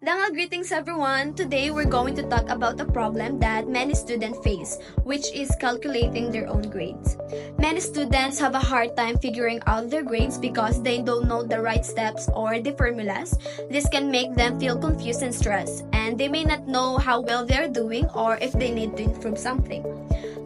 Greetings everyone! Today we're going to talk about a problem that many students face, which is calculating their own grades. Many students have a hard time figuring out their grades because they don't know the right steps or the formulas. This can make them feel confused and stressed, and they may not know how well they're doing or if they need to improve something.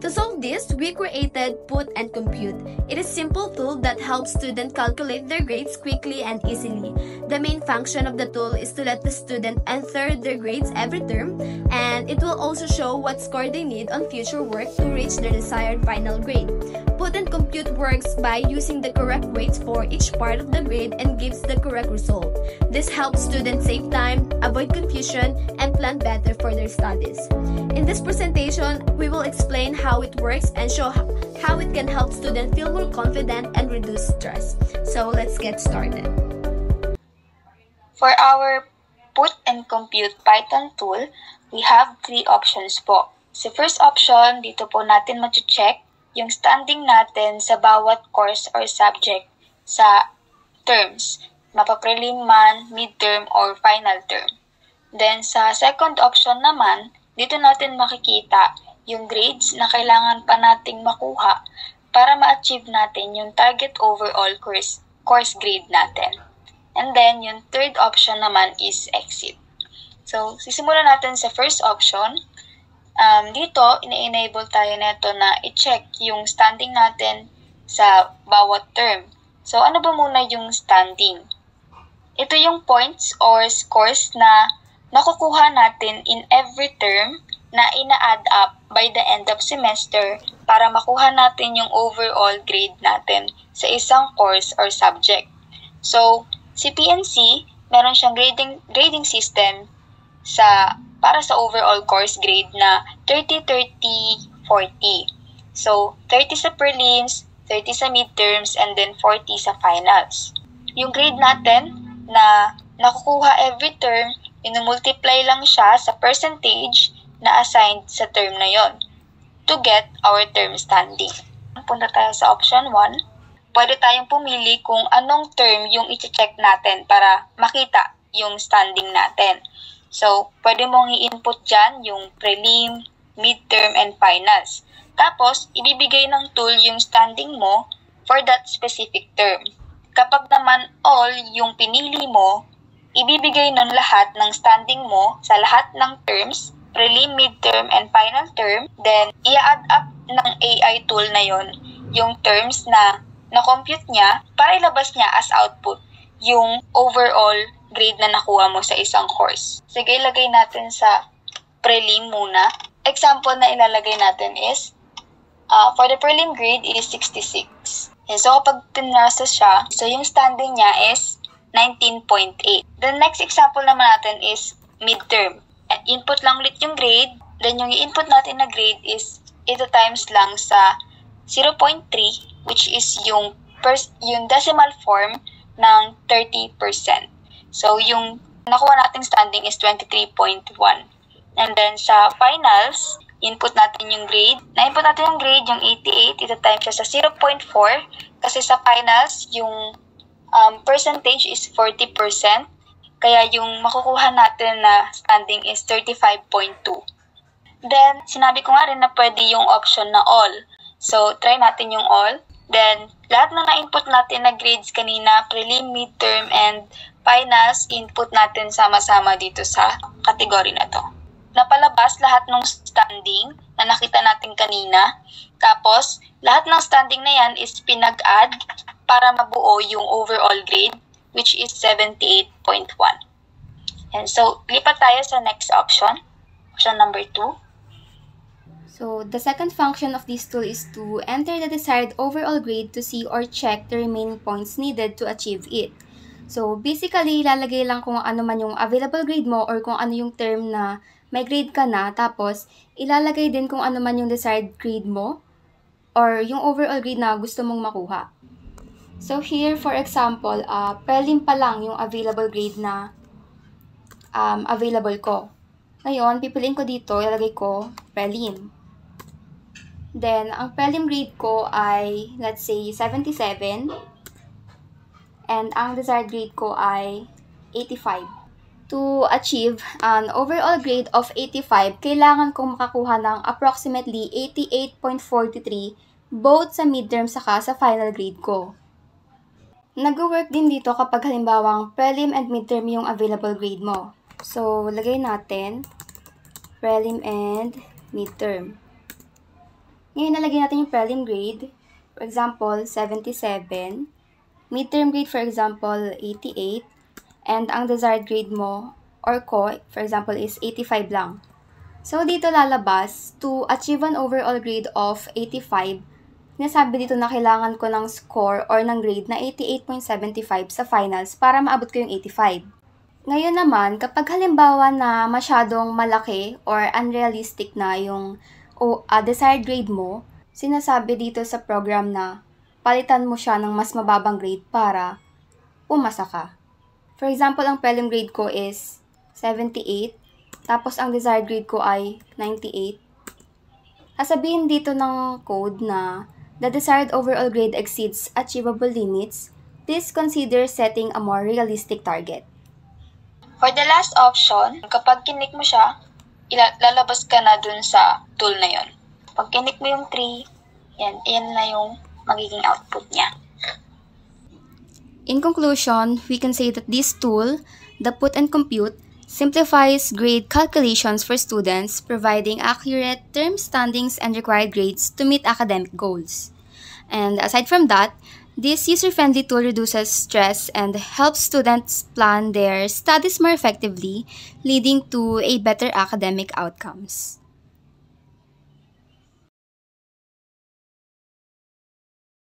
To solve this, we created Put and Compute. It is a simple tool that helps students calculate their grades quickly and easily. The main function of the tool is to let the student enter their grades every term, and it will also show what score they need on future work to reach their desired final grade. Put and Compute works by using the correct weights for each part of the grade and gives the correct result. This helps students save time, avoid confusion, and plan better for their studies. In this presentation, we will explain how it works and show how it can help students feel more confident and reduce stress. So let's get started. For our Put and Compute Python tool, we have three options po. Sa first option, dito po natin ma-check yung standing natin sa bawat course or subject sa terms, mapa-prelim man, midterm, or final term. Then sa second option naman, dito natin makikita yung grades na kailangan pa nating makuha para ma-achieve natin yung target overall course grade natin. And then, yung third option naman is exit. So, sisimulan natin sa first option. Dito, ina-enable tayo neto na i-check yung standing natin sa bawat term. So, ano ba muna yung standing? Ito yung points or scores na nakukuha natin in every term na ina-add up by the end of semester para makuha natin yung overall grade natin sa isang course or subject. So, si PNC, meron siyang grading system para sa overall course grade na 30, 30, 40. So, 30 sa prelims, 30 sa midterms, and then 40 sa finals. Yung grade natin na nakukuha every term, multiply lang siya sa percentage na assigned sa term na yon to get our term standing. Punta tayo sa option 1. Pwede tayong pumili kung anong term yung i-check natin para makita yung standing natin. So, pwede mong i-input dyan yung prelim, midterm, and finals. Tapos, ibibigay ng tool yung standing mo for that specific term. Kapag naman all yung pinili mo, ibibigay nun lahat ng standing mo sa lahat ng terms, prelim, midterm, and final term. Then, i-add up ng AI tool na yon yung terms na na-compute niya para ilabas niya as output yung overall grade na nakuha mo sa isang course. Sige, ilagay natin sa prelim muna. Example na ilalagay natin is, for the prelim grade is 66. And so, kapag pinrocess siya, so yung standing niya is 19.8. The next example naman natin is midterm. Input lang ulit yung grade, then yung i-input natin na grade is ito times lang sa 0.3, which is yung decimal form ng 30%. So, yung nakuha nating standing is 23.1. And then, sa finals, input natin yung grade. Na-input natin yung grade, yung 88, ito times siya sa 0.4. Kasi sa finals, yung percentage is 40%. Kaya yung makukuha natin na standing is 35.2. Then, sinabi ko nga rin na pwede yung option na all. So, try natin yung all. Then, lahat na na-input natin na grades kanina, prelim, midterm, and finals, input natin sama-sama dito sa category na to. Napalabas lahat ng standing na nakita natin kanina. Tapos, lahat ng standing na yan is pinag-add para mabuo yung overall grade, which is 78.1. And so, lipat tayo sa next option. Option number 2. So, the second function of this tool is to enter the desired overall grade to see or check the remaining points needed to achieve it. So, basically, ilalagay lang kung ano man yung available grade mo or kung ano yung term na may grade ka na. Tapos, ilalagay din kung ano man yung desired grade mo or yung overall grade na gusto mong makuha. So, here, for example, prelim pa lang yung available grade na available ko. Ngayon, pipiliin ko dito, ilalagay ko prelim. Then, ang prelim grade ko ay, let's say, 77. And ang desired grade ko ay 85. To achieve an overall grade of 85, kailangan kong makakuha ng approximately 88.43 both sa midterm saka sa final grade ko. Nag-work din dito kapag halimbawang prelim and midterm yung available grade mo. So, lagay natin prelim and midterm. Ngayon, nalagay natin yung prelim grade. For example, 77. Midterm grade, for example, 88. And ang desired grade mo, or ko, for example, is 85 lang. So, dito lalabas, to achieve an overall grade of 85, sinasabi dito na kailangan ko ng score or ng grade na 88.75 sa finals para maabot ko yung 85. Ngayon naman, kapag halimbawa na masyadong malaki or unrealistic na yung desired grade mo, sinasabi dito sa program na palitan mo siya ng mas mababang grade para pumasa ka. For example, ang prelim grade ko is 78, tapos ang desired grade ko ay 98. Sasabihin dito ng code na the desired overall grade exceeds achievable limits. Please consider setting a more realistic target. For the last option, kapag kinik mo siya, lalabas ka na dun sa tool na yon. Pag kinik mo yung 3, yan na yung magiging output niya. In conclusion, we can say that this tool, the Put and Compute, simplifies grade calculations for students, providing accurate term standings and required grades to meet academic goals. And aside from that, this user-friendly tool reduces stress and helps students plan their studies more effectively, leading to a better academic outcomes.